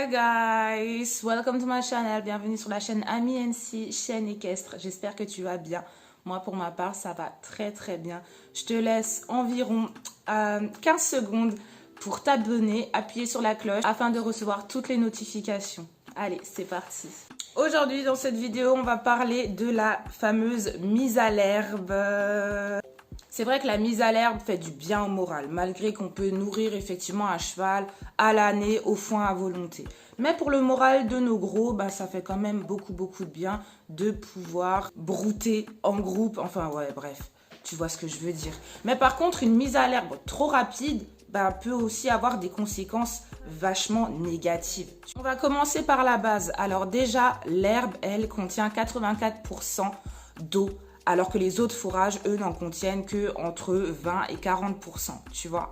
Hi guys, welcome to my channel, bienvenue sur la chaîne Ami NC, chaîne équestre. J'espère que tu vas bien. Moi pour ma part ça va très bien. Je te laisse environ 15 secondes pour t'abonner, appuyer sur la cloche afin de recevoir toutes les notifications. Allez, c'est parti. Aujourd'hui dans cette vidéo on va parler de la fameuse mise à l'herbe. C'est vrai que la mise à l'herbe fait du bien au moral, malgré qu'on peut nourrir effectivement un cheval à l'année, au foin à volonté. Mais pour le moral de nos gros, ça fait quand même beaucoup de bien de pouvoir brouter en groupe. Enfin ouais, bref, tu vois ce que je veux dire. Mais par contre, une mise à l'herbe trop rapide peut aussi avoir des conséquences vachement négatives. On va commencer par la base. Alors déjà, l'herbe, elle contient 84% d'eau. Alors que les autres fourrages, eux, n'en contiennent que entre 20 et 40%, tu vois.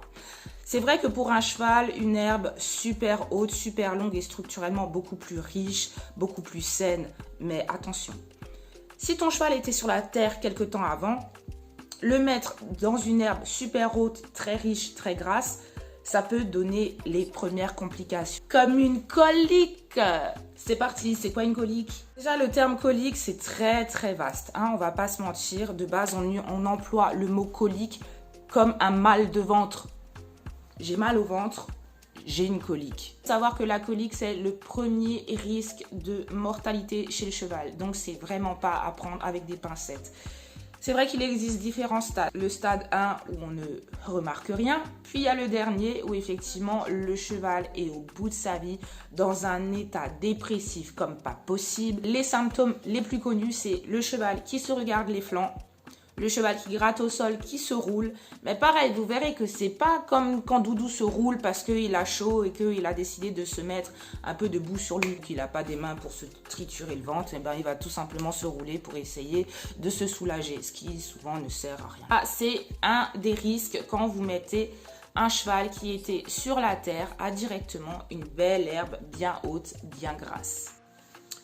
C'est vrai que pour un cheval, une herbe super haute, super longue et structurellement beaucoup plus riche, beaucoup plus saine. Mais attention, si ton cheval était sur la terre quelque temps avant, le mettre dans une herbe super haute, très riche, très grasse, ça peut donner les premières complications. Comme une colique. C'est parti, c'est quoi une colique? Déjà, le terme colique, c'est très vaste. On va pas se mentir. De base, on emploie le mot colique comme un mal de ventre. J'ai mal au ventre, j'ai une colique. Savoir que la colique, c'est le premier risque de mortalité chez le cheval. Donc, c'est vraiment pas à prendre avec des pincettes. C'est vrai qu'il existe différents stades. Le stade 1 où on ne remarque rien. Puis il y a le dernier où effectivement le cheval est au bout de sa vie dans un état dépressif comme pas possible. Les symptômes les plus connus, c'est le cheval qui se regarde les flancs, le cheval qui gratte au sol, qui se roule. Mais pareil, vous verrez que c'est pas comme quand Doudou se roule parce qu'il a chaud et qu'il a décidé de se mettre un peu debout sur lui, qu'il n'a pas des mains pour se triturer le ventre. Il va tout simplement se rouler pour essayer de se soulager, ce qui souvent ne sert à rien. C'est un des risques quand vous mettez un cheval qui était sur la terre à directement une belle herbe bien haute, bien grasse.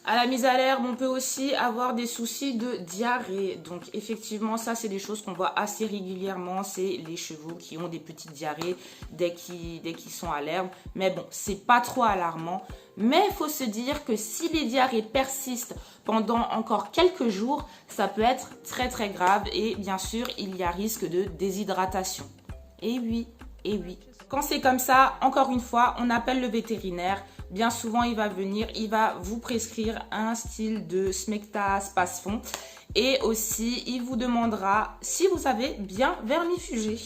À la mise à l'herbe, on peut aussi avoir des soucis de diarrhée. Donc effectivement, ça c'est des choses qu'on voit assez régulièrement. C'est les chevaux qui ont des petites diarrhées dès qu'ils sont à l'herbe. Mais bon, c'est pas trop alarmant. Mais il faut se dire que si les diarrhées persistent pendant encore quelques jours, ça peut être très grave. Et bien sûr, il y a risque de déshydratation. Et oui. Quand c'est comme ça, encore une fois, on appelle le vétérinaire. Bien souvent, il va venir, il va vous prescrire un style de smecta space-fond. Et aussi, il vous demandera si vous avez bien vermifugé.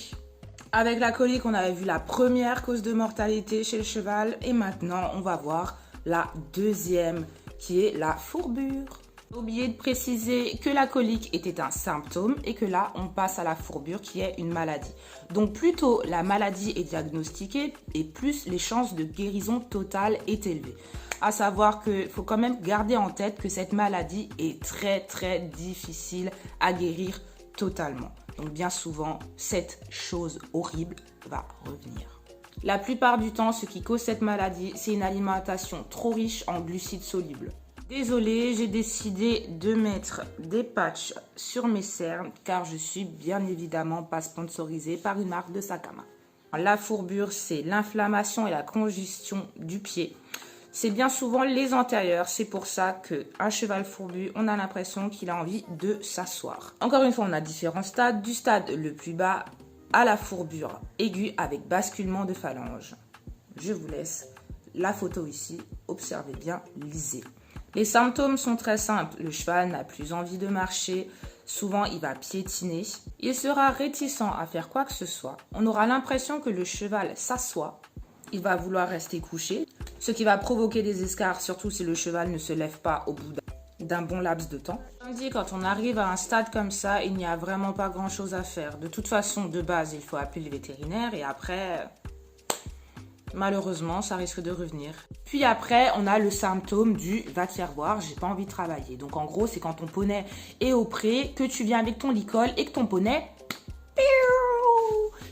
Avec la colique, on avait vu la première cause de mortalité chez le cheval. Et maintenant, on va voir la deuxième, qui est la fourbure. Oublié de préciser que la colique était un symptôme et que là, on passe à la fourbure qui est une maladie. Donc, plus tôt la maladie est diagnostiquée et plus les chances de guérison totale est élevée. À savoir qu'il faut quand même garder en tête que cette maladie est très difficile à guérir totalement. Donc, bien souvent, cette chose horrible va revenir. La plupart du temps, ce qui cause cette maladie, c'est une alimentation trop riche en glucides solubles. Désolée, j'ai décidé de mettre des patchs sur mes cernes car je suis bien évidemment pas sponsorisée par une marque de sac à main. La fourbure, c'est l'inflammation et la congestion du pied. C'est bien souvent les antérieurs, c'est pour ça qu'un cheval fourbu, on a l'impression qu'il a envie de s'asseoir. Encore une fois, on a différents stades, du stade le plus bas à la fourbure aiguë avec basculement de phalange. Je vous laisse la photo ici, observez bien, lisez. Les symptômes sont très simples. Le cheval n'a plus envie de marcher. Souvent, il va piétiner. Il sera réticent à faire quoi que ce soit. On aura l'impression que le cheval s'assoit. Il va vouloir rester couché. Ce qui va provoquer des escarres, surtout si le cheval ne se lève pas au bout d'un bon laps de temps. Comme dit, quand on arrive à un stade comme ça, il n'y a vraiment pas grand-chose à faire. De toute façon, de base, il faut appeler le vétérinaire et après... malheureusement, ça risque de revenir. Puis après, on a le symptôme du « va te faire voir, j'ai pas envie de travailler ». Donc en gros, c'est quand ton poney est au pré, que tu viens avec ton licol et que ton poney...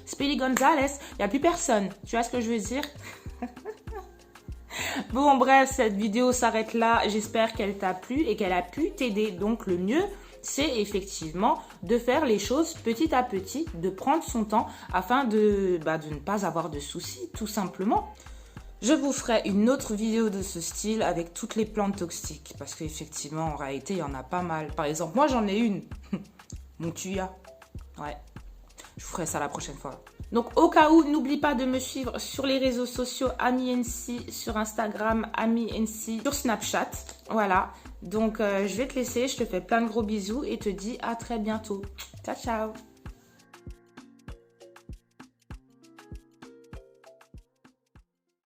Speedy Gonzales, il n'y a plus personne. Tu vois ce que je veux dire? Bon, bref, cette vidéo s'arrête là. J'espère qu'elle t'a plu et qu'elle a pu t'aider. Donc le mieux, c'est effectivement de faire les choses petit à petit, de prendre son temps afin de ne pas avoir de soucis, tout simplement. Je vous ferai une autre vidéo de ce style avec toutes les plantes toxiques. Parce qu'effectivement, en réalité, il y en a pas mal. Par exemple, moi, j'en ai une. Mon tuya. Ouais. Je vous ferai ça la prochaine fois. Donc, au cas où, n'oublie pas de me suivre sur les réseaux sociaux AmiNC, sur Instagram, AmiNC, sur Snapchat. Voilà. Donc, je vais te laisser. Je te fais plein de gros bisous et te dis à très bientôt. Ciao, ciao.